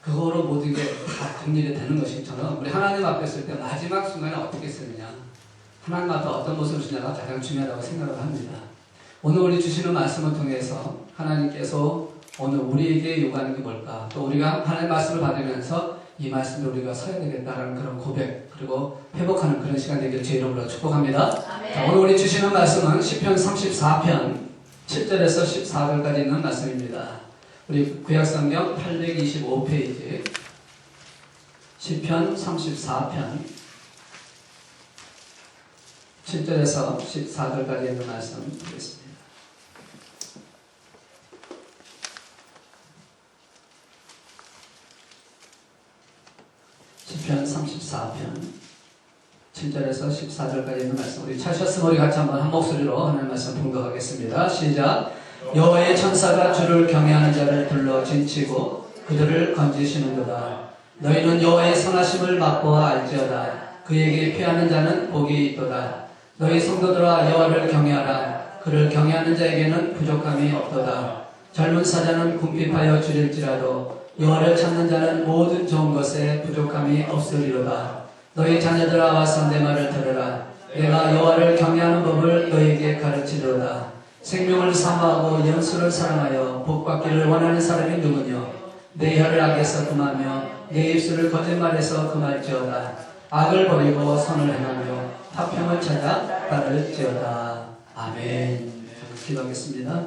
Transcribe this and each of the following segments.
그거로 모든 게 다 정리가 되는 것처럼 우리 하나님 앞에 설 때 마지막 순간에 어떻게 쓰느냐, 하나님 앞에 어떤 모습을 쓰냐가 가장 중요하다고 생각을 합니다. 오늘 우리 주시는 말씀을 통해서 하나님께서 오늘 우리에게 요구하는 게 뭘까, 또 우리가 하나님의 말씀을 받으면서 이 말씀을 우리가 서야 되겠다라는 그런 고백, 그리고 회복하는 그런 시간 되기를 제 이름으로 축복합니다. 자, 오늘 우리 주시는 말씀은 시편 34편 7절에서 14절까지 있는 말씀입니다. 우리 구약성경 825페이지 시편 34편 7절에서 14절까지 있는 말씀 드리겠습니다. 시편 34편 7절에서 14절까지 있는 말씀, 우리 찾으셨으면 우리 같이 한번 한 목소리로 하나님 말씀 봉독하겠습니다. 시작. 여호와의 천사가 주를 경외하는 자를 둘러 진치고 그들을 건지시는도다. 너희는 여호와의 선하심을 맛보아 알지어다. 그에게 피하는 자는 복이 있도다. 너희 성도들아 여호와를 경외하라. 그를 경외하는 자에게는 부족함이 없도다. 젊은 사자는 궁핍하여 줄일지라도 여호와를 찾는 자는 모든 좋은 것에 부족함이 없으리로다. 너희 자녀들아 와서 내 말을 들으라. 내가 여호와를 경외하는 법을 너희에게 가르치리로다. 생명을 사모하고 연수를 사랑하여 복받기를 원하는 사람이 누구뇨? 내 혀를 악에서 금하며 내 입술을 거짓말에서 금할지어다. 악을 버리고 선을 행하며 화평을 찾아 따를지어다. 아멘. 기도하겠습니다.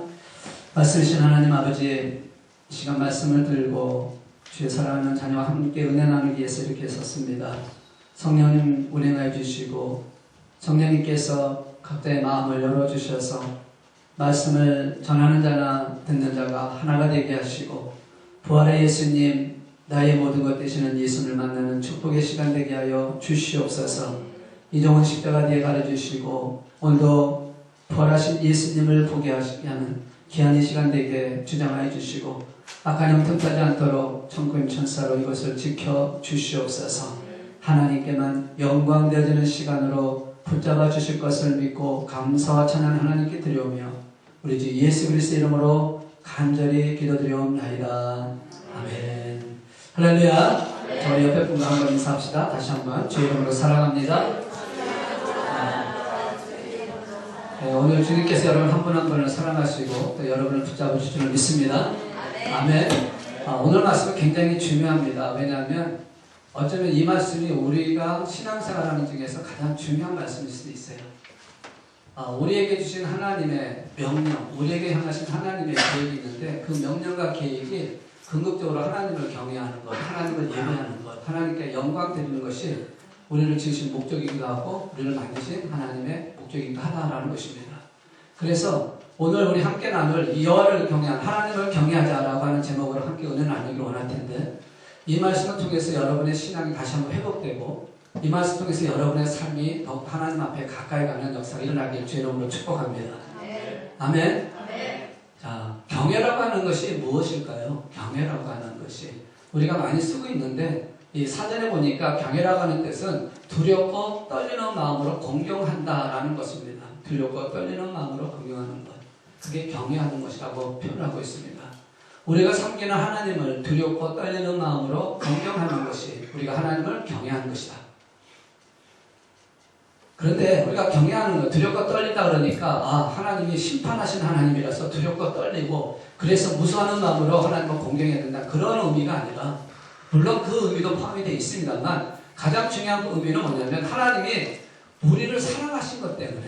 말씀이신 하나님 아버지, 이 시간 말씀을 들고 주의 사랑하는 자녀와 함께 은혜 나누기 위해서 이렇게 섰습니다. 성령님 운행하여 주시고 성령님께서 각자의 마음을 열어주셔서 말씀을 전하는 자나 듣는 자가 하나가 되게 하시고 부활의 예수님, 나의 모든 것 되시는 예수를 만나는 축복의 시간 되게 하여 주시옵소서. 이종훈 십자가 뒤에 가려주시고 오늘도 부활하신 예수님을 보게 하시게 하는 귀한 이 시간 되게 주장하여 주시고 악한 영 틈타지 않도록 천군 천사로 이것을 지켜 주시옵소서. 하나님께만 영광 되어지는 시간으로 붙잡아 주실 것을 믿고 감사와 찬양 하나님께 드리오며 우리 주 예수 그리스도 이름으로 간절히 기도드리옵나이다. 아멘. 할렐루야. 저희 옆에 분과 한번 인사합시다. 다시 한번 주의 이름으로 사랑합니다. 네, 오늘 주님께서 여러분 한 분 한 분을 사랑하시고 또 여러분을 붙잡아 주실 줄 믿습니다. 아멘. 오늘 말씀은 굉장히 중요합니다. 왜냐하면 어쩌면 이 말씀이 우리가 신앙생활하는 중에서 가장 중요한 말씀일 수도 있어요. 우리에게 주신 하나님의 명령, 우리에게 향하신 하나님의 계획이 있는데 그 명령과 계획이 궁극적으로 하나님을 경외하는 것, 하나님을 예배하는 것, 하나님께 영광 드리는 것이 우리를 지으신 목적이기도 하고 우리를 만드신 하나님의 목적이기도 하다라는 것입니다. 그래서 오늘 우리 함께 나눌 이 여호와를 경외한, 하나님을 경외하자라고 하는 제목으로 함께 은혜 나누기를 원할 텐데 이 말씀을 통해서 여러분의 신앙이 다시 한번 회복되고 이 말씀을 통해서 여러분의 삶이 더욱 하나님 앞에 가까이 가는 역사가 일어나길 주의 이름으로 축복합니다. 아멘. 자, 경외라고 하는 것이 무엇일까요? 경외라고 하는 것이 우리가 많이 쓰고 있는데 이 사전에 보니까 경외라고 하는 뜻은 두렵고 떨리는 마음으로 공경한다라는 것입니다. 두렵고 떨리는 마음으로 공경하는 것, 그게 경외하는 것이라고 표현하고 있습니다. 우리가 섬기는 하나님을 두렵고 떨리는 마음으로 공경하는 것이 우리가 하나님을 경외하는 것이다. 그런데 우리가 경외하는 것, 두렵고 떨린다 그러니까 하나님이 심판하신 하나님이라서 두렵고 떨리고 그래서 무서워하는 마음으로 하나님을 공경해야 된다, 그런 의미가 아니라, 물론 그 의미도 포함이 되어 있습니다만 가장 중요한 의미는 뭐냐면 하나님이 우리를 사랑하신 것 때문에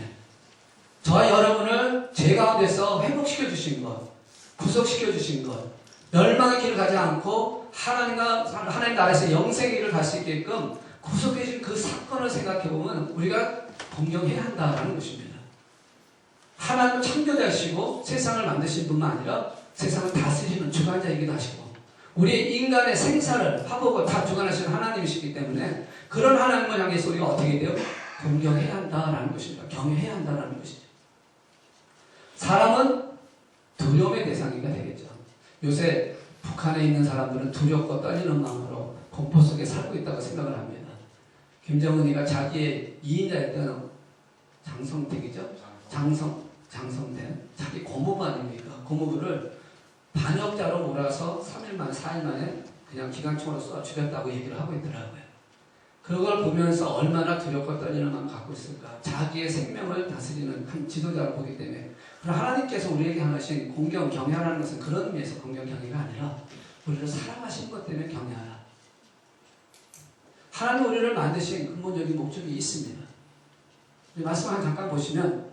저와 여러분을 죄 가운데서 회복시켜 주신 것, 구속시켜 주신 것, 멸망의 길을 가지 않고 하나님 나라에서 영생의 길을 갈 수 있게끔 구속해 준 그 사건을 생각해 보면 우리가 공경해야 한다라는 것입니다. 하나님은 창조자시고 세상을 만드신 분만 아니라 세상을 다스리는 주관자이기도 하시고 우리 인간의 생사를 화복을 다 주관하시는 하나님이시기 때문에 그런 하나님을 향해서 우리가 어떻게 돼요? 공경해야 한다라는 것입니다. 경외해야 한다라는 것이죠. 사람은 두려움의 대상이가 되겠죠. 요새 북한에 있는 사람들은 두렵고 떨리는 마음으로 공포 속에 살고 있다고 생각을 합니다. 김정은이가 자기의 2인자였던 장성택이죠? 장성택. 자기 고모부 아닙니까? 고모부를 반역자로 몰아서 3일 만에, 4일 만에 그냥 기관총으로 쏘아 죽였다고 얘기를 하고 있더라고요. 그걸 보면서 얼마나 두렵고 떨리는 마음 갖고 있을까. 자기의 생명을 다스리는 한 지도자를 보기 때문에. 그럼 하나님께서 우리에게 하신 공경, 경외하라는 것은 그런 의미에서 공경, 경외가 아니라 우리를 사랑하신 것 때문에 경외하라. 하나님 우리를 만드신 근본적인 목적이 있습니다. 말씀을 잠깐 보시면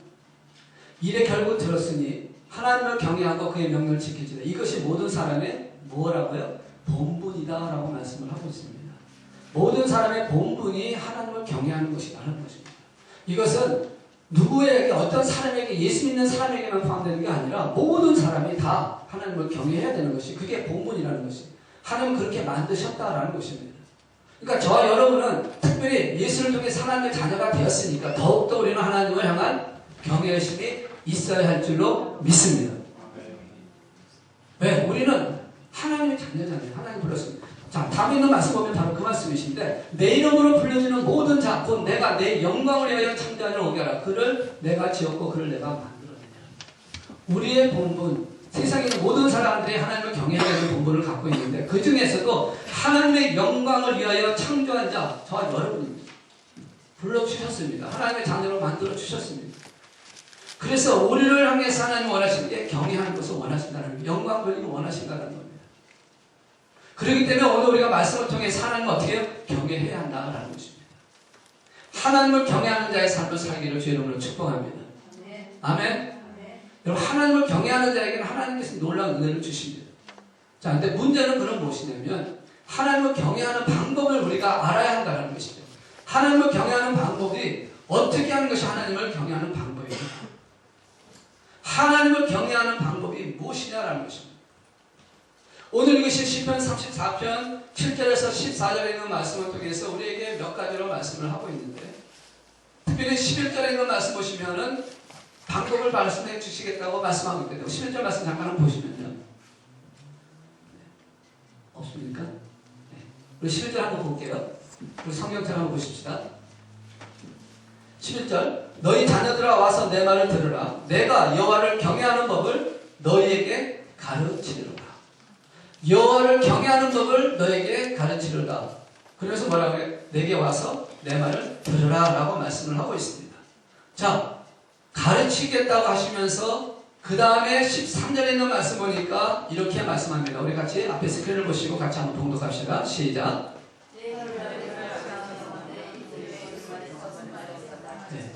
이래 결국 들었으니 하나님을 경외하고 그의 명령을 지키지라. 이것이 모든 사람의 뭐라고요? 본분이다 라고 말씀을 하고 있습니다. 모든 사람의 본분이 하나님을 경외하는 것이라는 것입니다. 이것은 누구에게 어떤 사람에게 예수 믿는 사람에게만 포함되는 게 아니라 모든 사람이 다 하나님을 경외해야 되는 것이 그게 본분이라는 것이 하나님은 그렇게 만드셨다라는 것입니다. 그러니까 저와 여러분은 특별히 예수를 통해 하나님의 자녀가 되었으니까 더욱더 우리는 하나님을 향한 경외의식이 있어야 할 줄로 믿습니다. 왜? 우리는 하나님의 자녀잖아요. 하나님 불렀습니다. 자, 다음 있는 말씀 보면 바로 그 말씀이신데 내 이름으로 불려지는 모든 자, 곧 내가 내 영광을 위하여 창조하여 오게 하라. 그를 내가 지었고 그를 내가 만들었느냐. 우리의 본분, 세상에 있는 모든 사람들이 하나님을 경외해야 되는 본분을 갖고 있는데 그 중에서도 하나님의 영광을 위하여 창조한 자, 저와 여러분입니다. 불러주셨습니다. 하나님의 자녀로 만들어주셨습니다. 그래서 우리를 향해서 하나님 원하시는 게 경외하는 것을 원하신다는 거예요. 영광 돌리기 원하신다는 겁니다. 그렇기 때문에 오늘 우리가 말씀을 통해 하나님을 어떻게 해요? 경외해야 한다는 것입니다. 하나님을 경외하는 자의 삶을 살기를 주의 이름으로 축복합니다. 아멘. 여러분 하나님을 경외하는 자에게는 하나님께서 놀라운 은혜를 주십니다. 자, 근데 문제는 그럼 무엇이냐면 하나님을 경외하는 방법을 우리가 알아야 한다는 것이죠. 하나님을 경외하는 방법이 어떻게 하는 것이 하나님을 경외하는 방법입니다. 하나님을 경외하는 방법이 무엇이냐라는 것입니다. 오늘 이것이 시편 34편 7절에서 14절에 있는 말씀을 통해서 우리에게 몇 가지로 말씀을 하고 있는데 특별히 11절에 있는 말씀 보시면은 방법을 말씀해 주시겠다고 말씀하고 있거든요. 11절 말씀 잠깐 보시면요. 없습니까? 네. 우리 11절 한번 볼게요. 우리 성경처럼 한번 보십시다. 11절 너희 자녀들아 와서 내 말을 들으라. 내가 여호와를 경외하는 법을 너희에게 가르치리라. 여호와를 경외하는 법을 너에게 가르치리라. 그래서 뭐라고 해요? 내게 와서 내 말을 들으라 라고 말씀을 하고 있습니다. 자, 가르치겠다고 하시면서 그 다음에 13절에 있는 말씀 보니까 이렇게 말씀합니다. 우리 같이 앞에 스크린을 보시고 같이 한번 봉독합시다. 시작. 네.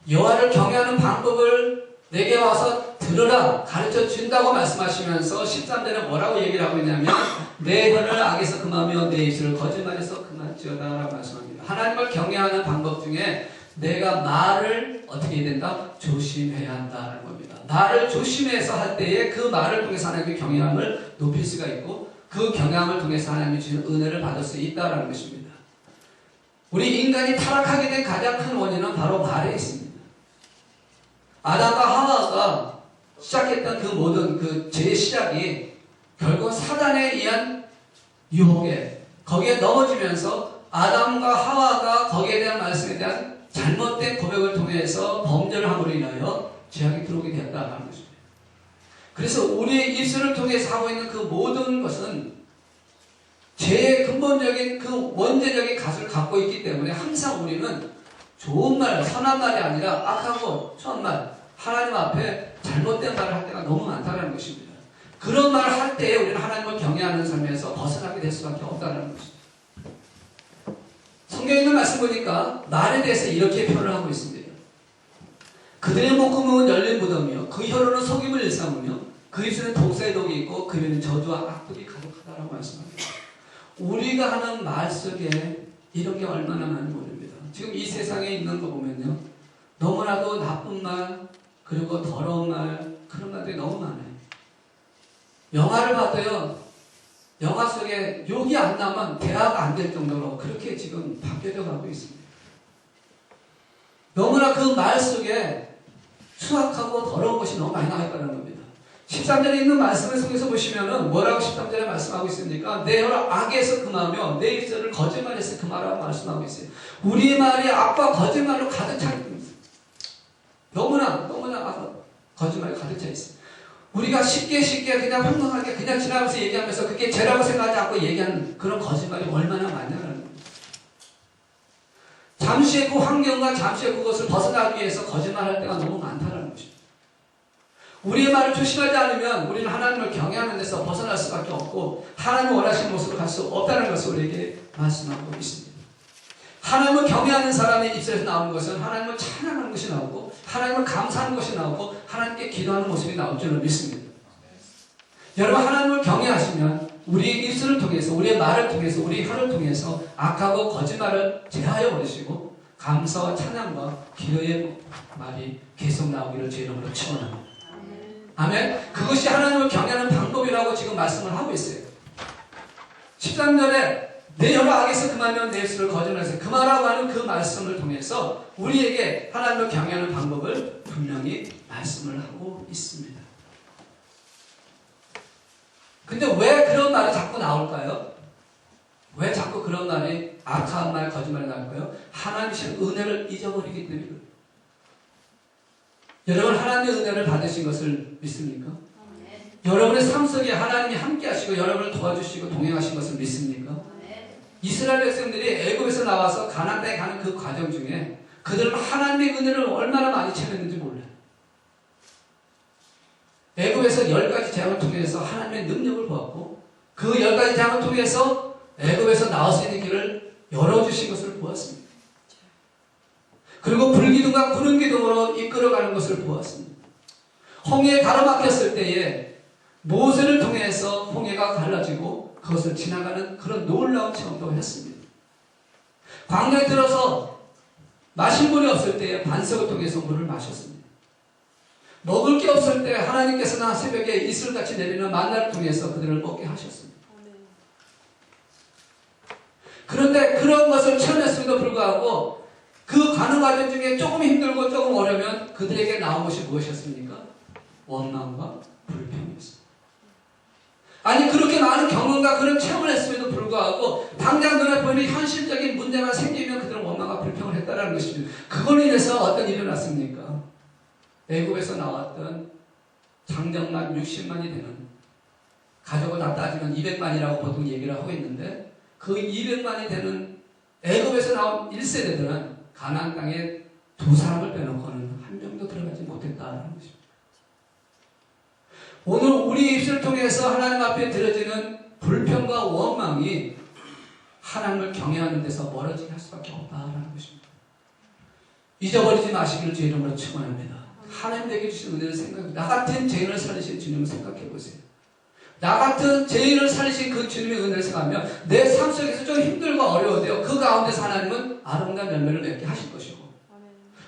여호와를 경외하는 방법을 내게 와서 들으라 가르쳐 준다고 말씀하시면서 13절에 뭐라고 얘기를 하고 있냐면 내 혀를 악에서 금하며 내 입술을 거짓말에서 금하지어다 라고 말씀합니다. 하나님을 경외하는 방법 중에 내가 말을 어떻게 해야 된다? 조심해야 한다는 겁니다. 말을 조심해서 할 때에 그 말을 통해서 하나님의 경외함을 높일 수가 있고 그 경외함을 통해서 하나님이 주신 은혜를 받을 수 있다는 것입니다. 우리 인간이 타락하게 된 가장 큰 원인은 바로 말에 있습니다. 아담과 하와가 시작했던 그 모든 그 죄의 시작이 결국 사단에 의한 유혹에 거기에 넘어지면서 아담과 하와가 거기에 대한 말씀에 대한 잘못된 고백을 통해서 범죄를 함으로 인하여 죄악이 들어오게 되었다는 것입니다. 그래서 우리의 입술을 통해서 하고 있는 그 모든 것은 죄의 근본적인 그 원죄적인 갓을 갖고 있기 때문에 항상 우리는 좋은 말, 선한 말이 아니라 악하고 추한 말, 하나님 앞에 잘못된 말을 할 때가 너무 많다는 것입니다. 그런 말을 할 때에 우리는 하나님을 경외하는 삶에서 벗어나게 될 수밖에 없다는 것입니다. 성경에 있는 말씀 보니까 말에 대해서 이렇게 표현을 하고 있습니다. 그들의 목구멍은 열린 무덤이요 그 혀로는 속임을 일삼으며 그 입술은 독사의 독이 있고 그 입에는 저주와 악독이 가득하다라고 말씀합니다. 우리가 하는 말 속에 이런 게 얼마나 많이 모릅니다. 지금 이 세상에 있는 거 보면요 너무나도 나쁜 말 그리고 더러운 말 그런 말들이 너무 많아요. 영화를 봐도요 영화 속에 욕이 안 나면 대화가 안 될 정도로 그렇게 지금 바뀌어져 가고 있습니다. 너무나 그 말 속에 추악하고 더러운 것이 너무 많이 나와 있다는 겁니다. 13절에 있는 말씀을 속에서 보시면은 뭐라고 13절에 말씀하고 있습니까? 내 혀를 악에서 금하며 내 입술을 거짓말에서 금하라고 말씀하고 있어요. 우리 말이 악과 거짓말로 가득 차 있습니다. 너무나 거짓말이 가득 차 있어요. 우리가 쉽게 그냥 평범하게 그냥 지나가면서 얘기하면서 그게 죄라고 생각하지 않고 얘기하는 그런 거짓말이 얼마나 많냐는 거예요. 잠시의 그 환경과 잠시의 그것을 벗어나기 위해서 거짓말할 때가 너무 많다는 것입니다. 우리의 말을 조심하지 않으면 우리는 하나님을 경외하는 데서 벗어날 수밖에 없고 하나님이 원하시는 모습으로 갈 수 없다는 것을 우리에게 말씀하고 있습니다. 하나님을 경외하는 사람의 입술에서 나오는 것은 하나님을 찬양하는 것이 나오고 하나님을 감사하는 것이 나오고 하나님께 기도하는 모습이 나올 줄을 믿습니다. 여러분, 하나님을 경외하시면 우리의 입술을 통해서 우리의 말을 통해서 우리의 혀를 통해서 악하고 거짓말을 제하여 버리시고 감사와 찬양과 기도의 말이 계속 나오기를 주의 이름으로 축원합니다. 아멘. 그것이 하나님을 경외하는 방법이라고 지금 말씀을 하고 있어요. 13절에 내 혀가 악에서 금하면 내 입술을 거짓말해서 금하라고 하는 그 말씀을 통해서 우리에게 하나님을 경외하는 방법을 분명히 말씀을 하고 있습니다. 근데 왜 그런 말이 자꾸 나올까요? 왜 자꾸 그런 말이 악한 말, 거짓말이 나올까요? 하나님의 은혜를 잊어버리기 때문에. 여러분, 하나님의 은혜를 받으신 것을 믿습니까? 네. 여러분의 삶 속에 하나님이 함께 하시고 여러분을 도와주시고 동행하신 것을 믿습니까? 네. 이스라엘 백성들이 애굽에서 나와서 가나안 땅에 가는 그 과정 중에 그들은 하나님의 은혜를 얼마나 많이 체험했는지 몰라요. 애굽에서 10가지 재앙을 통해서 하나님의 능력을 보았고 그 10가지 재앙을 통해서 애굽에서 나올 수 있는 길을 열어주신 것을 보았습니다. 그리고 불기둥과 구름기둥으로 이끌어가는 것을 보았습니다. 홍해에 가로막혔을 때에 모세를 통해서 홍해가 갈라지고 그것을 지나가는 그런 놀라운 체험도 했습니다. 광야에 들어서 마실 물이 없을 때에 반석을 통해서 물을 마셨습니다. 먹을 게 없을 때 하나님께서는 새벽에 이슬같이 내리는 만나를 통해서 그들을 먹게 하셨습니다. 그런데 그런 것을 체험했음에도 불구하고 그 가는 과정 중에 조금 힘들고 조금 어려우면 그들에게 나온 것이 무엇이었습니까? 원망과 불평이었습니다. 아니, 그렇게 많은 경험과 그런 체험을 했음에도 불구하고 당장 눈에 보이는 현실적인 문제가 생기면 그들은 원망과 불평을 했다는 것이죠. 그걸로 인해서 어떤 일이 일어났습니까? 애굽에서 나왔던 장정만 60만이 되는, 가족을 다 따지면 200만이라고 보통 얘기를 하고 있는데 그 200만이 되는 애굽에서 나온 1세대들은 가나안 땅에 2사람을 빼놓고는 한 명도 들어가지 못했다는 것입니다. 오늘 우리 입술을 통해서 하나님 앞에 드려지는 불평과 원망이 하나님을 경외하는 데서 멀어지게 할 수밖에 없다는 것입니다. 잊어버리지 마시기를 주의 이름으로 축원합니다. 하나님에게 주신 은혜를 생각해, 나 같은 죄인을 살리신 주님을 생각해 보세요. 나 같은 죄인을 살리신 그 주님의 은혜를 생각하면 내 삶 속에서 좀 힘들고 어려워도요, 그 가운데서 하나님은 아름다운 열매를 맺게 하실 것이고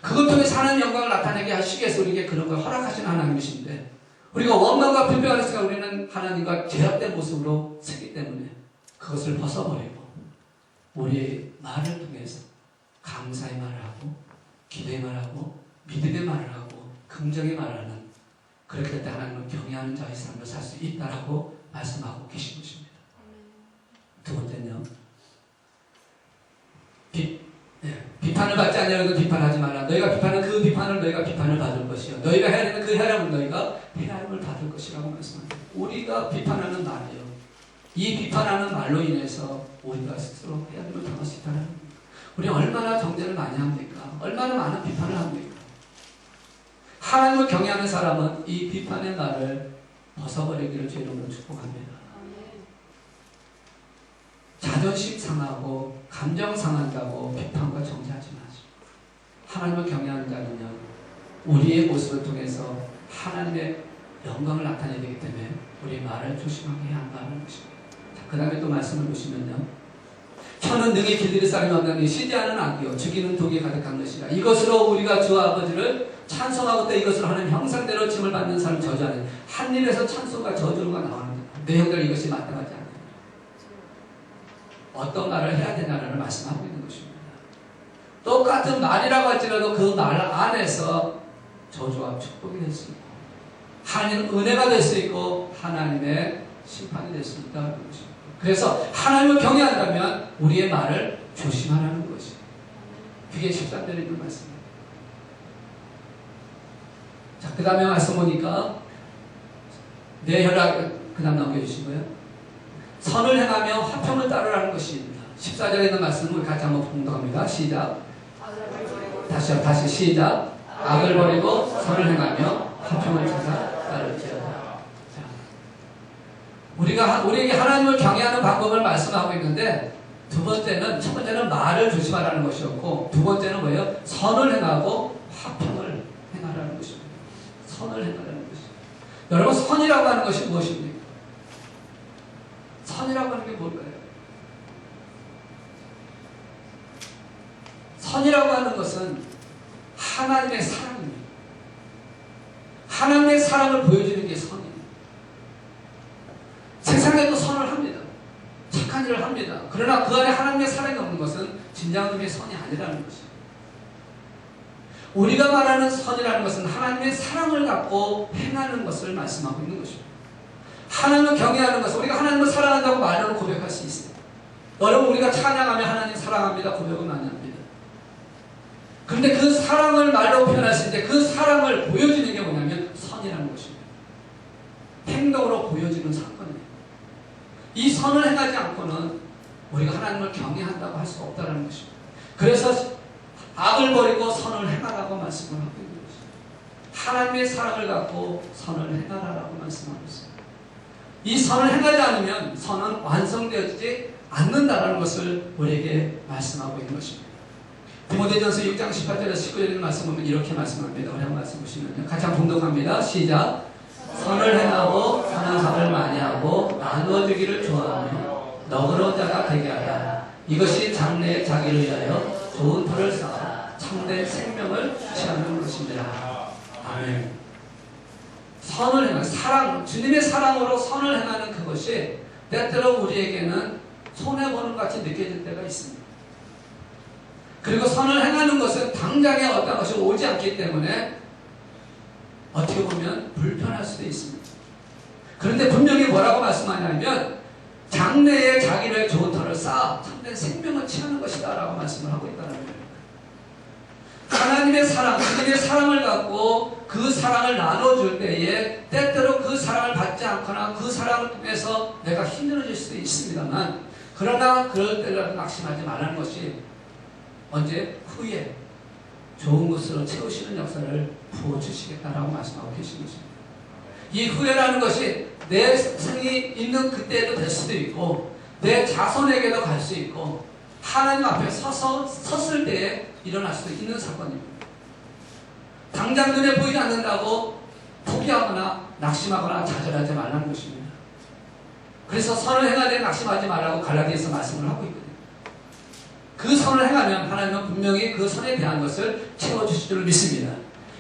그것 통해서 하나님의 영광을 나타내게 하시기 위해서 우리에게 그런 걸 허락하시는 하나님이신데 우리가 원망과 불평을 했으니까 우리는 하나님과 제약된 모습으로 서기 때문에 그것을 벗어버리고 우리의 말을 통해서 감사의 말을 하고 기도의 말을 하고 믿음의 말을 하고 긍정의 말을 하는, 그렇게 될 때 하나님을 경외하는 자의 삶을 살 수 있다라고 말씀하고 계신 것입니다. 두 번째는요, 비판을 받지 않으려고 비판하지 마라. 너희가 비판은 그 비판을 너희가 비판을 받을 것이요, 너희가 헤아리는 그 헤아림을 너희가 헤아림을 받을 것이라고 말씀합니다. 우리가 비판하는 말이요, 이 비판하는 말로 인해서 우리가 스스로 헤아림을 당할 수 있다는 겁니다. 우리 얼마나 정죄를 많이 합니까? 얼마나 많은 비판을 합니까? 하나님을 경외하는 사람은 이 비판의 말을 벗어버리기를 주의 이름으로 축복합니다. 자존심 상하고 감정 상한다고 비판과 정죄하지 마시고, 하나님을 경외하는 자는요, 우리의 모습을 통해서 하나님의 영광을 나타내야 되기 때문에 우리의 말을 조심하게 해야 한다는 것입니다. 그 다음에 또 말씀을 보시면요, 혀는 능히 길들일 사람이 없나니 쉬지 않은 악이요 죽이는 독이 가득한 것이라. 이것으로 우리가 주와 아버지를 찬송하고 또 이것으로 하는 형상대로 짐을 받는 사람을 저주하는, 한 입에서 찬송과 저주가 나오는 내용들, 이것이 마땅하지 않아요. 어떤 말을 해야 되냐를 말씀하고 있는 것입니다. 똑같은 말이라고 할지라도 그 말 안에서 저주와 축복이 될 수 있고 하나님의 은혜가 될 수 있고 하나님의 심판이 될 수 있다는 것입니다. 그래서 하나님을 경외한다면 우리의 말을 조심하라는 것이, 그게 13절에 있는 말씀입니다. 자, 그 다음에 말씀 보니까 내 혈압, 그 다음 넘겨주시고요. 선을 행하며 화평을 따르라는 것입니다. 14절에 있는 말씀을 같이 한번 봉독합니다. 시작. 다시 시작. 악을 버리고 선을 행하며 화평을 찾아 따를지어다. 우리에게 하나님을 경외하는 방법을 말씀하고 있는데, 첫 번째는 말을 조심하라는 것이었고, 두 번째는 뭐예요? 선을 행하고 화평을 행하라는 것입니다. 선을 행하라는 것입니다. 여러분, 선이라고 하는 것이 무엇입니까? 선이라고 하는 게 뭘까요? 선이라고 하는 것은 하나님의 사랑입니다. 하나님의 사랑을 보여주는 게 선입니다. 세상에도 선을 합니다. 착한 일을 합니다. 그러나 그 안에 하나님의 사랑이 없는 것은 진정한 의미의 선이 아니라는 것입니다. 우리가 말하는 선이라는 것은 하나님의 사랑을 갖고 행하는 것을 말씀하고 있는 것입니다. 하나님을 경외하는 것은 우리가 하나님을 사랑한다고 말로 고백할 수 있어요. 여러분, 우리가 찬양하며 하나님 사랑합니다 고백은 많이 합니다. 그런데 그 사랑을 말로 표현하실 때 그 사랑을 보여주는 게 뭐냐면 선이라는 것입니다. 행동으로 보여지는 사건이에요. 이 선을 행하지 않고는 우리가 하나님을 경외한다고 할 수 없다는 것입니다. 그래서 악을 버리고 선을 행하라고 말씀을 하고 있는 것입니다. 하나님의 사랑을 갖고 선을 행하라고 말씀하고 있습니다. 이 선을 행하지 않으면 선은 완성되지 않는다는 것을 우리에게 말씀하고 있는 것입니다. 디모데전서 6장 18절에서 19절에 말씀 보면 이렇게 말씀합니다. 어려운 말씀 보시면요. 같이 한번 봉독합니다. 시작. 선을 행하고 선한 사업을 많이 하고 나누어 주기를 좋아하며 너그러운 자가 되게 하라. 이것이 장래에 자기를 위하여 좋은 터를 쌓아 참된 생명을 취하는 것입니다. 아멘. 선을 행하는 사랑, 주님의 사랑으로 선을 행하는 그것이 때때로 우리에게는 손해보는 것 같이 느껴질 때가 있습니다. 그리고 선을 행하는 것은 당장에 어떤 것이 오지 않기 때문에 어떻게 보면 불편할 수도 있습니다. 그런데 분명히 뭐라고 말씀하냐면 장래에 자기를 좋은 터를 쌓아 참된 생명을 취하는 것이다 라고 말씀을 하고 있다는 거예요. 하나님의 사랑, 주님의 사랑을 갖고 그 사랑을 나눠줄 때에 때때로 그 사랑을 받지 않거나 그 사랑을 통해서 내가 힘들어질 수도 있습니다만, 그러나 그럴 때라도 낙심하지 말라는 것이 언제? 후에 좋은 것으로 채우시는 역사를 부어주시겠다라고 말씀하고 계신 것입니다. 이 후회라는 것이 내 생이 있는 그때에도 될 수도 있고 내 자손에게도 갈 수 있고 하나님 앞에 섰을 때에 일어날 수도 있는 사건입니다. 당장 눈에 보이지 않는다고 포기하거나 낙심하거나 좌절하지 말라는 것입니다. 그래서 선을 행하되 낙심하지 말라고 갈라디아서 말씀을 하고 있거든요. 그 선을 행하면 하나님은 분명히 그 선에 대한 것을 채워주실 줄 믿습니다.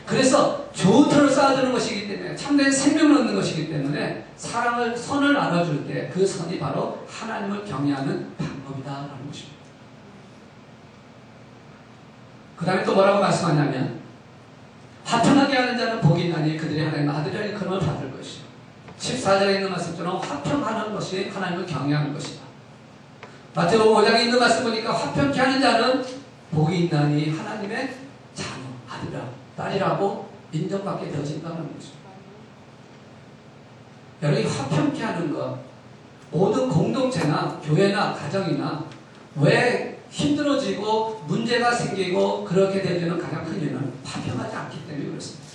그래서 좋은 터를 쌓아주는 것이기 때문에 참된 생명을 얻는 것이기 때문에 선을 나눠줄 때 그 선이 바로 하나님을 경외하는 방법이다라는 것입니다. 그 다음에 또 뭐라고 말씀하냐면 화평하게 하는 자는 복이 있나니 그들이 하나님의 아들이라는 그름을 받을 것이요. 14절에 있는 말씀처럼 화평하는 것이 하나님을 경외하는 것이다. 마태복음 5장에 있는 말씀 보니까 화평케 하는 자는 복이 있나니 하나님의 자녀, 아들이라, 딸이라고 인정받게 되어진다는 것입니다. 여러분이 화평케 하는 것, 모든 공동체나 교회나 가정이나 왜 힘들어지고 문제가 생기고 그렇게 되는 가장 큰 이유는 화평하지 않기 때문에 그렇습니다.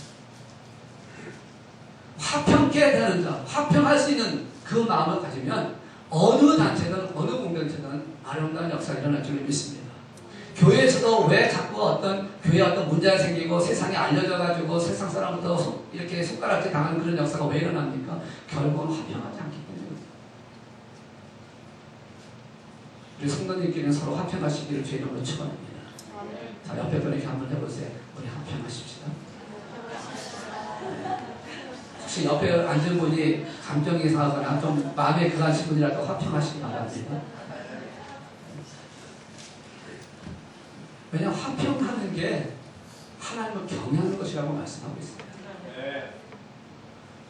화평케 되는 자, 화평할 수 있는 그 마음을 가지면 어느 단체든 어느 공동체든 아름다운 역사가 일어날 줄 믿습니다. 교회에서도 왜 자꾸 교회에 어떤 문제가 생기고 세상에 알려져가지고 세상 사람부터 이렇게 손가락질 당하는 그런 역사가 왜 일어납니까? 결국은 화평하지 않기 때문입니다. 우리 성도님끼리는 서로 화평하시기를 주의 이름으로 축원합니다. 자, 옆에 분에게 한번 해보세요. 우리 화평하십시다. 혹시 옆에 앉은 분이 감정이 상하거나 좀 마음에 그하신 분이라도 화평하시기 바랍니다. 왜냐하면 화평하는 게 하나님을 경외하는 것이라고 말씀하고 있습니다.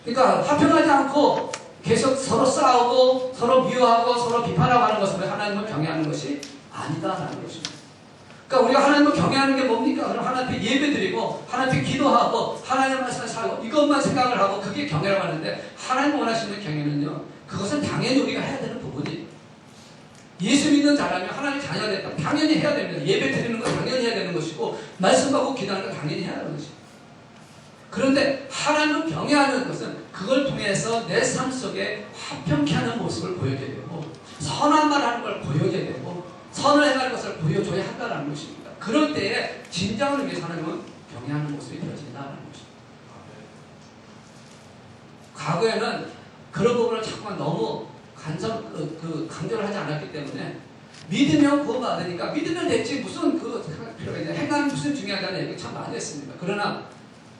그러니까 화평하지 않고 계속 서로 싸우고 서로 미워하고 서로 비판하고 하는 것은 하나님을 경외하는 것이 아니다라는 것입니다. 그러니까 우리가 하나님을 경외하는 게 뭡니까? 그럼 하나님 앞에 예배드리고 하나님 앞에 기도하고 하나님의 말씀을 살고 이것만 생각을 하고 그게 경외라고 하는데 하나님 원하시는 경외는요. 그것은 당연히 우리가 해야 되는 부분이에요. 예수 믿는 자라면 하나님 자녀가 됐다. 당연히 해야 됩니다. 예배 드리는 거 당연히 해야 되는 것이고 말씀 받고 기도하는 거 당연히 해야 되는 것이고 그런데 하나님을 경외하는 것은 그걸 통해서 내 삶 속에 화평케 하는 모습을 보여줘야 되고 선한 말 하는 걸 보여줘야 되고 선을 행할 것을 보여줘야 한다는 것입니다. 그럴 때에 진정한 의미에서 하나님은 경외하는 모습이 되어진다는 것입니다. 과거에는 그런 부분을 자꾸만 너무 강조를 하지 않았기 때문에 믿으면 구원받으니까 믿으면 됐지 무슨 필요가 있냐 행함이 무슨 중요하다는 얘기 참 많이 했습니다. 그러나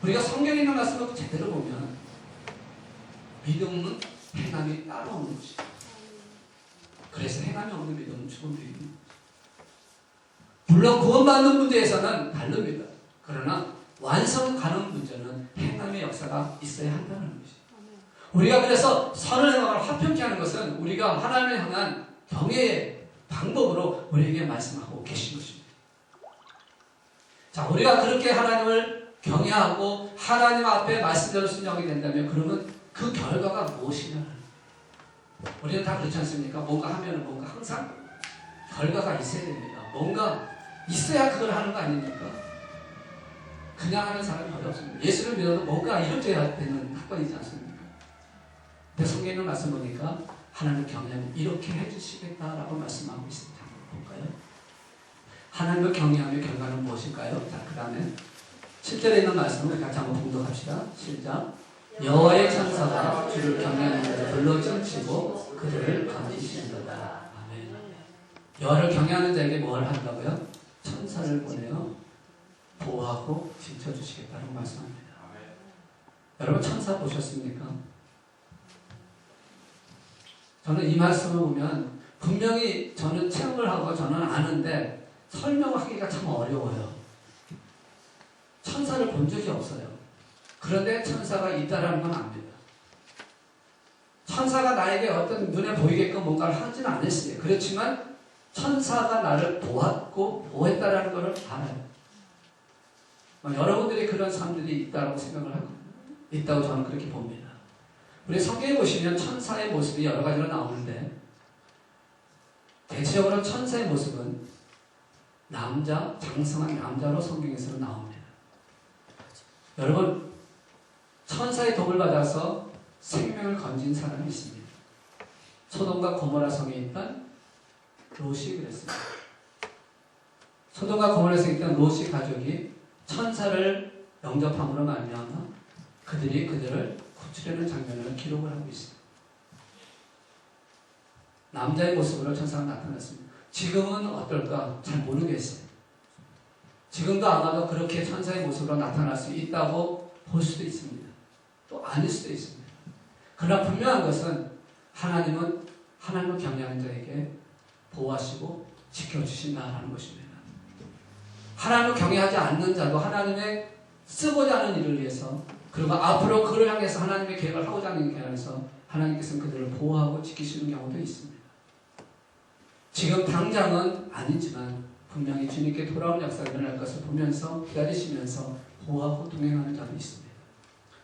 우리가 성경에 있는 말씀을 제대로 보면 믿음은 행함이 따라오는 것이죠. 그래서 행함이 없는 믿음은 죽은 믿음입니다. 물론 구원받는 문제에서는 다릅니다. 그러나 완성 가능 문제는 행함의 역사가 있어야 한다는 것이죠. 우리가 그래서 선을 행하고 화평케 하는 것은 우리가 하나님을 향한 경외의 방법으로 우리에게 말씀하고 계신 것입니다. 자, 우리가 그렇게 하나님을 경외하고 하나님 앞에 말씀대로 순종하게 된다면 그러면 그 결과가 무엇이냐? 우리는 다 그렇지 않습니까? 뭔가 하면 뭔가 항상 결과가 있어야 됩니다. 뭔가 있어야 그걸 하는 거 아닙니까? 그냥 하는 사람이 거의 없습니다. 예수를 믿어도 뭔가 이루어져야 되는 학번이지 않습니까? 근데 성경에 있는 말씀 보니까 하나님을 경외하면 이렇게 해주시겠다라고 말씀하고 있습니다. 한번 볼까요? 하나님을 경외하며 결과는 무엇일까요? 자, 그 다음에 7절에 있는 말씀을 같이 한번 봉독합시다. 시작. 여호와의 천사가 주를 경외하는 자를 불러증치고 그들을 건지시는도다. 아멘. 여호와를 경외하는 자에게 뭘 한다고요? 천사를 보내어 보호하고 지켜주시겠다고 말씀합니다. 여러분 천사 보셨습니까? 저는 이 말씀을 보면 분명히 저는 체험을 하고 저는 아는데 설명하기가 참 어려워요. 천사를 본 적이 없어요. 그런데 천사가 있다라는 건 압니다. 천사가 나에게 어떤 눈에 보이게끔 뭔가를 하지는 않았어요. 그렇지만 천사가 나를 보았고 보호했다라는 것을 알아요. 여러분들이 그런 사람들이 있다고 생각을 하고 있다고 저는 그렇게 봅니다. 우리 성경에 보시면 천사의 모습이 여러 가지로 나오는데 대체적으로 천사의 모습은 남자, 장성한 남자로 성경에서는 나옵니다. 여러분 천사의 도움을 받아서 생명을 건진 사람이 있습니다. 소돔과 고모라 성에 있던 롯이 그랬습니다. 소돔과 고모라에 있던 롯이 가족이 천사를 영접함으로 말미암아 그들이 그들을 구출하는 장면을 기록을 하고 있습니다. 남자의 모습으로 천사가 나타났습니다. 지금은 어떨까? 잘 모르겠어요. 지금도 아마도 그렇게 천사의 모습으로 나타날 수 있다고 볼 수도 있습니다. 또 아닐 수도 있습니다. 그러나 분명한 것은 하나님은 하나님을 경외하는 자에게 보호하시고 지켜주신다는 것입니다. 하나님을 경외하지 않는 자도 하나님의 쓰고자 하는 일을 위해서 그리고 앞으로 그를 향해서 하나님의 계획을 하고자 하는 계획을 위해서 하나님께서는 그들을 보호하고 지키시는 경우도 있습니다. 지금 당장은 아니지만 분명히 주님께 돌아오는 역사가 일어날 것을 보면서 기다리시면서 보호하고 동행하는 자도 있습니다.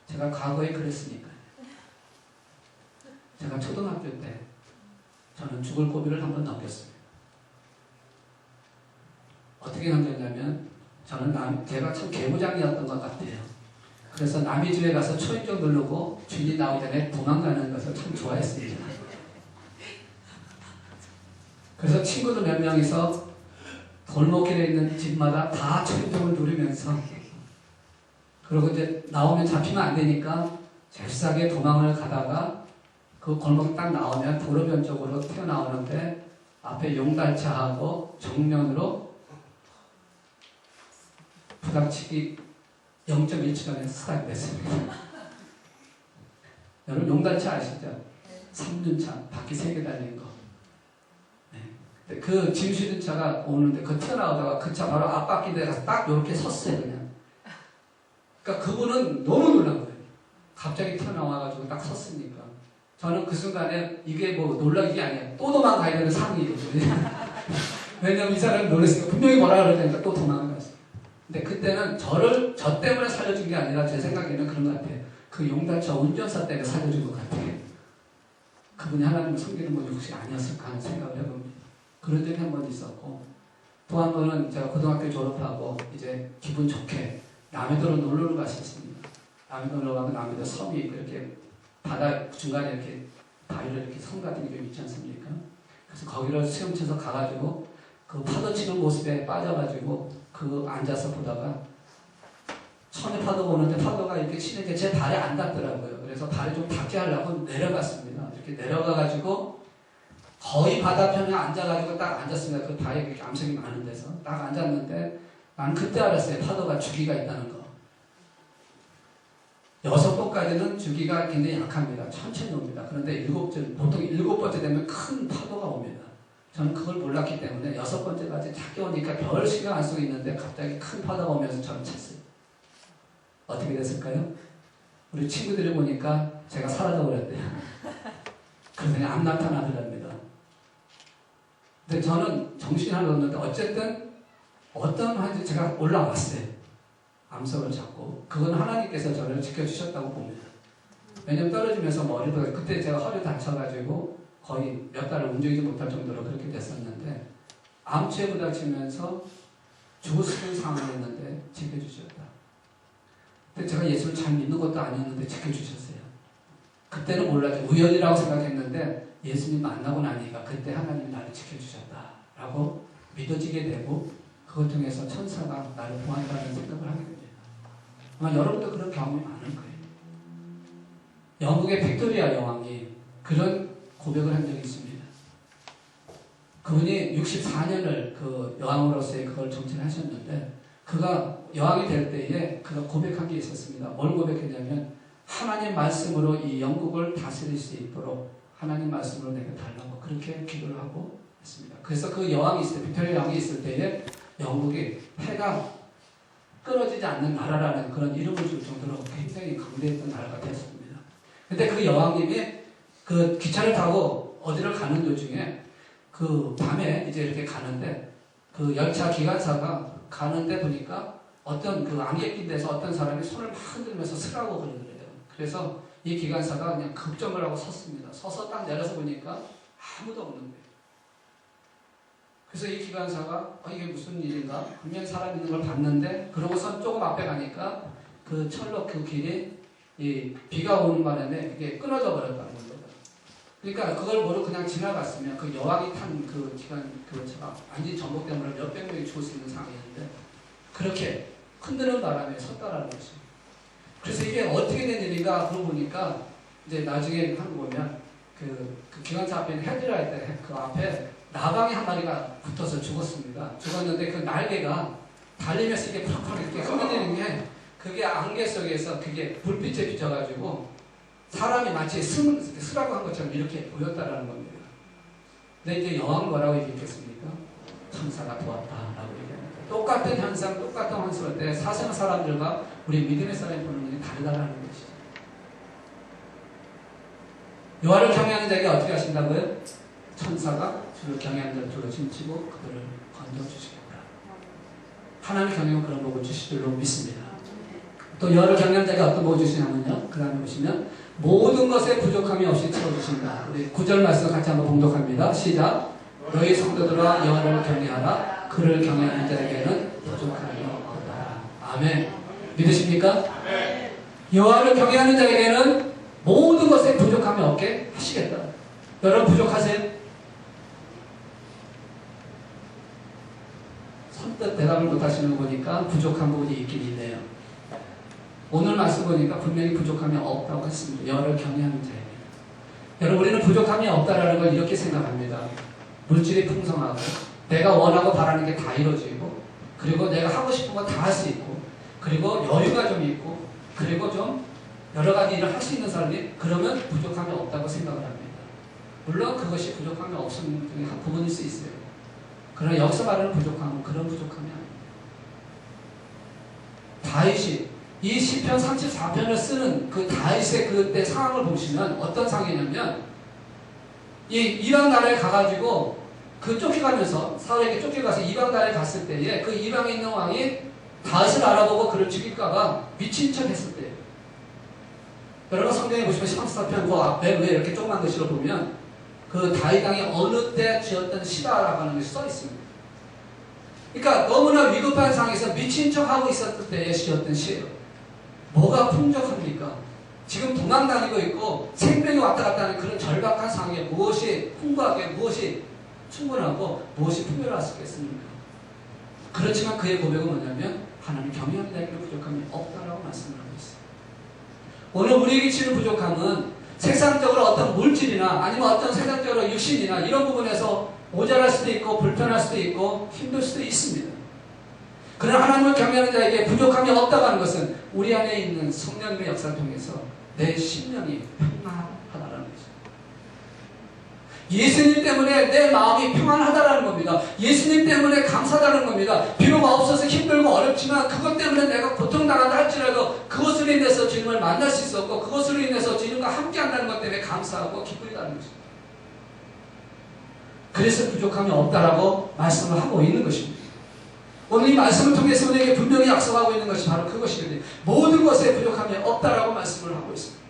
제가 과거에 그랬으니까요. 제가 초등학교 때 저는 죽을 고비를 한번 넘겼습니다. 어떻게 넘겼냐면 저는 제가 참 개구장이었던 것 같아요. 그래서 남의 집에 가서 초인종 누르고 주인이 나오기 전에 도망가는 것을 참 좋아했습니다. 그래서 친구들 몇 명이서 골목길에 있는 집마다 다 초인종을 누르면서 그리고 이제 나오면 잡히면 안 되니까 잽싸게 도망을 가다가 그 골목 딱 나오면 도로변 쪽으로 튀어나오는데 앞에 용달차하고 정면으로 부닥치기 0.1초간에 스탑이 됐습니다. 여러분 용달차 아시죠? 3륜차 바퀴 3개 달린 거. 네. 그 짐 실은 차가 오는데 그 튀어나오다가 그 차 바로 앞바퀴에 가서 딱 이렇게 섰어요 그냥. 그러니까 그분은 너무 놀란 거예요. 갑자기 튀어나와가지고 딱 섰으니까. 저는 그 순간에 이게 뭐 놀라는 게 아니에요. 또 도망가야 되는 상황이거든요. 왜냐면 이 사람이 놀랐으니까 분명히 뭐라 그러니까 또 도망갔어요. 근데 그때는 저 때문에 살려준 게 아니라 제 생각에는 그런 것 같아요. 그 용달차 운전사 때문에 살려준 것 같아요. 그분이 하나님을 섬기는 분이 혹시 아니었을까 하는 생각을 해봅니다. 그런 적이 한 번 있었고, 또 한 번은 제가 고등학교 졸업하고 이제 기분 좋게 남해도로 놀러 갔었습니다. 남해도 놀러 가면 남해도 섬이 이렇게 바다 중간에 이렇게 바위로 이렇게 섬 같은 게 좀 있지 않습니까? 그래서 거기를 수영쳐서 가가지고 그 파도 치는 모습에 빠져가지고 그 앉아서 보다가 처음에 파도가 오는데 파도가 이렇게 치는 게 제 발에 안 닿더라고요. 그래서 발이 좀 닿게 하려고 내려갔습니다. 이렇게 내려가가지고 거의 바다편에 앉아가지고 딱 앉았습니다. 그 바위에 그렇게 암석이 많은 데서 딱 앉았는데 난 그때 알았어요. 파도가 주기가 있다는 거. 6번까지는 주기가 굉장히 약합니다. 천천히 옵니다. 그런데 보통 7번째 되면 큰 파도가 옵니다. 저는 그걸 몰랐기 때문에 6번째까지 작게 오니까 별 신경 안 쓰고 있는데 갑자기 큰 파도가 오면서 저를 찼어요. 어떻게 됐을까요? 우리 친구들이 보니까 제가 사라져버렸대요. 그러더니 안 나타나더랍니다. 근데 저는 정신이 하나도 없는데 어쨌든 어떤 한지 제가 올라왔어요. 암석을 잡고. 그건 하나님께서 저를 지켜주셨다고 봅니다. 왜냐면 떨어지면서 머리보다 그때 제가 허리 다쳐가지고 거의 몇 달을 움직이지 못할 정도로 그렇게 됐었는데 암치에 부닥치면서 죽을 수 있는 상황이었는데 지켜주셨다. 근데 제가 예수를 잘 믿는 것도 아니었는데 지켜주셨어요. 그때는 몰랐죠. 우연이라고 생각했는데 예수님 만나고 나니까 그때 하나님이 나를 지켜주셨다라고 믿어지게 되고 그것 통해서 천사가 나를 보한다는 생각을 하게 됩니다. 아마 여러분도 그런 경험이 많을 거예요. 영국의 빅토리아 여왕이 그런 고백을 한 적이 있습니다. 그분이 64년을 그 여왕으로서의 그걸 정치를 하셨는데 그가 여왕이 될 때에 그가 고백한 게 있었습니다. 뭘 고백했냐면 하나님 말씀으로 이 영국을 다스릴 수 있도록 하나님 말씀으로 내게 달라고 그렇게 기도를 하고 했습니다. 그래서 그 여왕이 있을 때, 빅토리아 여왕이 있을 때에 영국이 해가 끊어지지 않는 나라라는 그런 이름을 줄 정도로 굉장히 강대했던 나라가 되었습니다. 근데 그 여왕님이 그 기차를 타고 어디를 가는 도중에 그 밤에 이제 이렇게 가는데 그 열차 기관사가 가는데 보니까 어떤 그 안개 낀 데서 어떤 사람이 손을 막 흔들면서 서라고 그러더래요. 그래서 이 기관사가 그냥 급정을 하고 섰습니다. 서서 딱 내려서 보니까 아무도 없는 거예요. 그래서 이 기관사가 이게 무슨 일인가? 분명히 사람 있는 걸 봤는데 그러고선 조금 앞에 가니까 그 철로 그 길이 이 비가 오는 바람에 이게 끊어져 버렸다는 거죠. 그러니까 그걸 모르고 그냥 지나갔으면 그 여왕이 탄 그 차가 완전히 전복된 거라 몇백 명이 죽을 수 있는 상황이었는데 그렇게 흔드는 바람에 섰다라는 것입니다. 그래서 이게 어떻게 된 일인가 그러고 보니까 이제 나중에 한 거 보면 그 기관차 앞에 헤드라이트 그 앞에 나방이 한 마리가 붙어서 죽었습니다. 죽었는데 그 날개가 달리면서 이게 팍팍 이렇게 흔들리는 게 그게 안개 속에서 그게 불빛에 비춰가지고 사람이 마치 쓰라고 한 것처럼 이렇게 보였다라는 겁니다. 근데 이제 여왕 뭐라고 얘기했겠습니까? 천사가 도왔다라고 얘기합니다. 똑같은 현상, 똑같은 환수일 때 사실 사람들과 우리 믿음의 사람이 보는 눈이 다르다라는 것이죠. 요한을 경외하는 자에게 어떻게 하신다고요? 천사가 주를 경외하는 자를 둘러 춤치고 그들을 건져주시겠다. 하나님 경외하면 그런 복을 주실 줄로 믿습니다. 또 여를 경외하는 자에게 어떤 복을 주시냐면요. 그 다음에 보시면 모든 것에 부족함이 없이 채워주신다. 우리 9절 말씀 같이 한번 봉독합니다. 시작. 너희 성도들아 여호와를 경외하라. 그를 경외하는 자에게는 부족함이 없다. 아멘. 믿으십니까? 아멘. 여호와를 경외하는 자에게는 모든 것에 부족함이 없게 하시겠다. 여러분 부족하세요? 선뜻 대답을 못하시는 거 보니까 부족한 부분이 있긴 있네요. 오늘 말씀 보니까 분명히 부족함이 없다고 했습니다. 여호와를 경외하는 자에게. 여러분 우리는 부족함이 없다라는 걸 이렇게 생각합니다. 물질이 풍성하고 내가 원하고 바라는 게 다 이루어지고 그리고 내가 하고 싶은 거 다 할 수 있고 그리고 여유가 좀 있고 그리고 좀 여러 가지 일을 할 수 있는 사람이 그러면 부족함이 없다고 생각을 합니다. 물론 그것이 부족함이 없는 중에 한 부분일 수 있어요. 그러나 여기서 말하는 부족함은 그런 부족함이 아닙니다. 다윗이 이 시편 34편을 쓰는 그 다윗의 그때 상황을 보시면 어떤 상황이냐면 이란 나라에 가가지고 그 쫓겨가면서 사울에게 쫓겨가서 이방 나라에 갔을 때에 그 이방에 있는 왕이 다윗을 알아보고 그를 죽일까봐 미친 척 했을 때예요. 여러분 성경에 보시면 14편 그 앞에 왜 이렇게 조그만 글씨로 보면 그 다윗 왕이 어느 때 지었던 시다라고 하는 것이 써 있습니다. 그러니까 너무나 위급한 상황에서 미친 척하고 있었을 때에 지었던 시예요. 뭐가 풍족합니까? 지금 도망다니고 있고 생명이 왔다 갔다 하는 그런 절박한 상황에 무엇이 풍부하게, 무엇이 충분하고 무엇이 풍요로할 수 있겠습니까? 그렇지만 그의 고백은 뭐냐면 하나님 경외하는 자에게 부족함이 없다라고 말씀을 하고 있어요. 오늘 우리에게 치는 부족함은 세상적으로 어떤 물질이나 아니면 어떤 세상적으로 육신이나 이런 부분에서 모자랄 수도 있고 불편할 수도 있고 힘들 수도 있습니다. 그러나 하나님을 경외하는 자에게 부족함이 없다고 하는 것은 우리 안에 있는 성령님의 역사를 통해서 내 심령이 평안하다라는 것입니다. 예수님 때문에 내 마음이 평안하다라는 겁니다. 예수님 때문에 감사하다는 겁니다. 비록 없어서 힘들고 어렵지만 그것 때문에 내가 고통당한다 할지라도 그것으로 인해서 주님을 만날 수 있었고 그것으로 인해서 주님과 함께한다는 것 때문에 감사하고 기쁘다는 것입니다. 그래서 부족함이 없다라고 말씀을 하고 있는 것입니다. 오늘 이 말씀을 통해서 우리에게 분명히 약속하고 있는 것이 바로 그것이거든요. 모든 것에 부족함이 없다라고 말씀을 하고 있습니다.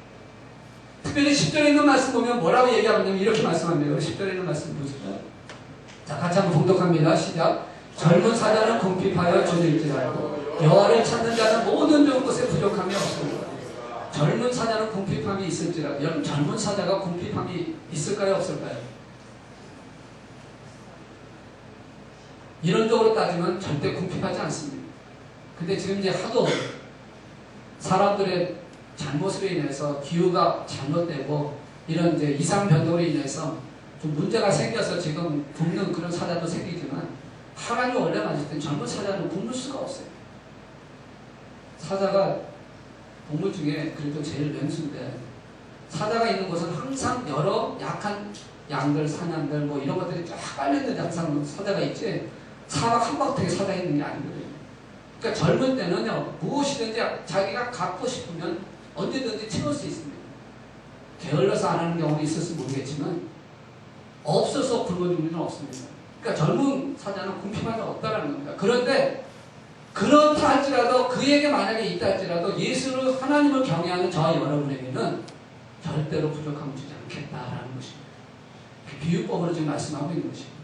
특별히 10절에 있는 말씀 보면 뭐라고 얘기하냐면 이렇게 말씀합니다. 10절에 있는 말씀 보세요. 자, 같이 한번 봉독합니다. 시작. 젊은 사자는 궁핍하여 줄일지라도 여호와를 찾는 자는 모든 좋은 것에 부족함이 없습니다. 젊은 사자는 궁핍함이 있을지라도 여러분 젊은 사자가 궁핍함이 있을까요? 없을까요? 이론적으로 따지면 절대 궁핍하지 않습니다. 근데 지금 이제 하도 사람들의 잘못으로 인해서 기후가 잘못되고 이런 이제 이상 변동으로 인해서 좀 문제가 생겨서 지금 굶는 그런 사자도 생기지만 하나님 원래 맞을 땐 젊은 사자는 굶을 수가 없어요. 사자가 동물 중에 그래도 제일 맹수인데 사자가 있는 곳은 항상 여러 약한 양들, 사냥들 뭐 이런 것들이 쫙 깔려있는데 항상 사자가 있지 사막 한바탕에 사자가 있는 게 아니거든요. 그러니까 젊은 때는요 무엇이든지 자기가 갖고 싶으면 언제든지 채울 수 있습니다. 게을러서 안 하는 경우는 있을지 모르겠지만 없어서 굶어 죽는 일은 없습니다. 그러니까 젊은 사자는 궁핍함이 없다는 겁니다. 그런데 그렇다 할지라도 그에게 만약에 있다 할지라도 예수를 하나님을 경외하는 저와 여러분에게는 절대로 부족함을 주지 않겠다라는 것입니다. 비유법으로 지금 말씀하고 있는 것입니다.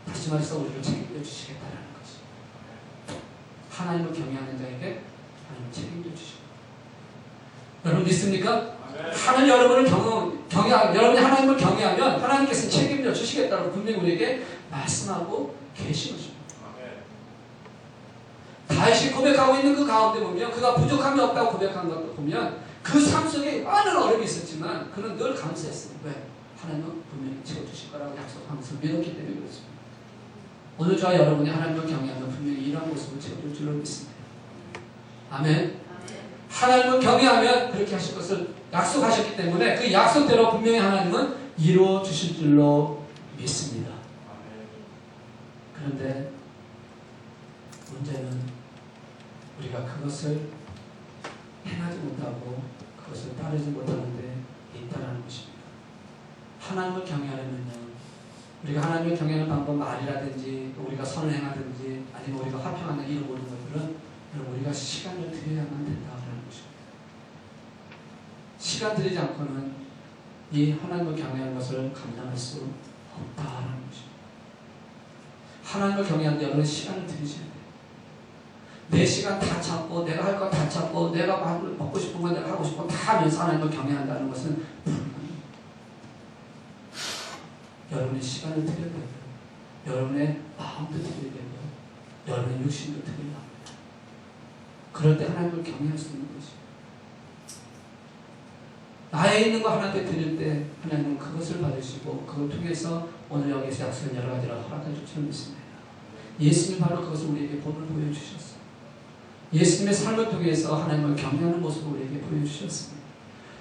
다시 말해서 우리를 책임져 주시겠다라는 것입니다. 하나님을 경외하는 자에게 하나님 책임져 주시고 여러분 믿습니까? 하나님 여러분을 여러분이 하나님을 경외하면 하나님께서 책임져 주시겠다고 분명히 우리에게 말씀하고 계신 것입니다. 다윗이 고백하고 있는 그 가운데 보면 그가 부족함이 없다고 고백한 것도 보면 그 삶 속에 많은 어려움이 있었지만 그는 늘 감사했어요. 왜? 하나님은 분명히 채워주실 거라고 약속하면서 믿었기 때문에 그렇습니다. 오늘 저와 여러분이 하나님을 경외하면 분명히 이러한 모습을 채워줄 줄로 믿습니다. 아멘. 하나님을 경외하면 그렇게 하실 것을 약속하셨기 때문에 그 약속대로 분명히 하나님은 이루어 주실 줄로 믿습니다. 그런데 문제는 우리가 그것을 행하지 못하고 그것을 따르지 못하는 데 있다는 것입니다. 하나님을 경외하려면요 우리가 하나님을 경외하는 방법 말이라든지 우리가 선을 행하든지 아니면 우리가 화평하는 이런 모든 것들은 우리가 시간을 들여야만 된다는 것입니다. 시간 들이지 않고는 이 하나님을 경외하는 것을 감당할 수 없다는 것입니다. 하나님을 경외하는데 여러분 시간을 들이셔야 돼요. 내 시간 다 찾고 내가 할 거 다 찾고 내가 먹고 싶은 거 내가 하고 싶은 거 다 하면서 하나님을 경외한다는 것은 불가능합니다. 여러분의 시간을 드려야 되고 여러분의 마음도 드려야 되고 여러분의 육신도 드려야 합니다. 그럴 때 하나님을 경외할 수 있는 것입니다. 나에 있는 거 하나님께 드릴 때 하나님은 그것을 받으시고 그걸 통해서 오늘 여기서 약속한 여러 가지를 허락해 줄 줄 믿습니다. 예수님 바로 그것을 우리에게 본을 보여주셨어요. 예수님의 삶을 통해서 하나님을 경외하는 모습을 우리에게 보여주셨습니다.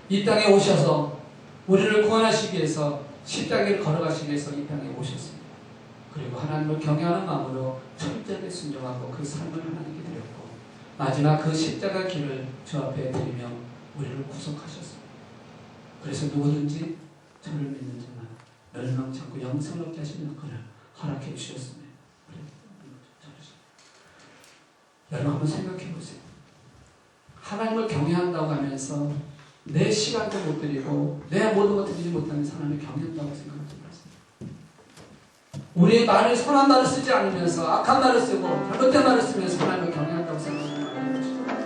이 땅에 오셔서 우리를 구원하시기 위해서 십자가를 걸어가시기 위해서 이 땅에 오셨습니다. 그리고 하나님을 경외하는 마음으로 철저하게 순종하고 그 삶을 하나님께 드렸고 마지막 그 십자가 길을 주 앞에 드리며 우리를 구속하셨습니다. 그래서 누구든지 저를 믿는 자는 멸망치 않고 영생을 얻게 하시는 그를 허락해 주셨습니다. 여러분 한번 생각해 보세요. 하나님을 경외한다고 하면서 내 시간도 못 드리고 내 모든 것 드리지 못하면서 하나님을 경외한다고 생각하지 마세요. 우리의 말을 선한 말을 쓰지 않으면서 악한 말을 쓰고 잘못된 말을 쓰면서 하나님을 경외한다고 생각하지 말아야 것입니다.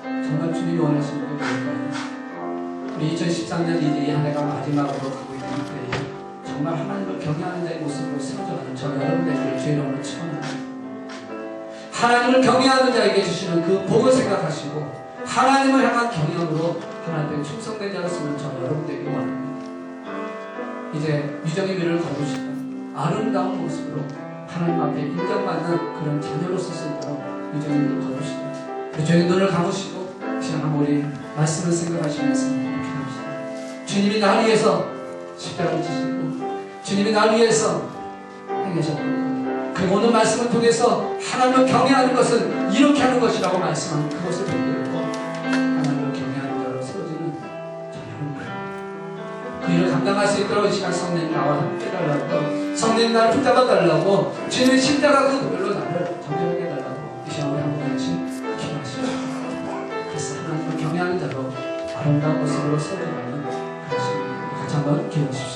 정말 주님이 원하시는 게 뭘까요? 우리 2013년 이제 이 한 해가 마지막으로 가고 있는 때에 정말 하나님을 경외하는 자의 모습으로 세워져가는 저 여러분들에게 주의 이름으로 축원합니다. 하나님을 경외하는 자에게 주시는 그 복을 생각하시고 하나님을 향한 경영으로 하나님께 충성된 자였으면 저 여러분들에게 원합니다. 이제 유정의 미를 거두시고 아름다운 모습으로 하나님 앞에 인정받는 그런 자녀로서 쓸 있도록 유정의 미를 거두시고 유정의 눈을 감으시고 시간 우리 말씀을 생각하시면서 기도합시다. 주님이 날 위해서 십자가를 지시고 주님이 날 위해서 행하셨던 그리고 오늘 말씀을 통해서 하나님을 경외하는 것은 이렇게 하는 것이라고 말씀한 그것을 붙들고 하나님을 경외하는 자로 세워지는 저 여러분 그 일을 감당할 수 있도록 이 시간 성령님 나와 함께 달라고 성령님 나를 붙잡아 달라고 주님의 십자가 그 도별로 나를 정결하게 해달라고 이 시간 우리 한 번씩 기도하시고 그래서 하나님을 경외하는 자로 아름다운 모습으로 세워가는 그것을 같이 한번 기도하십시오.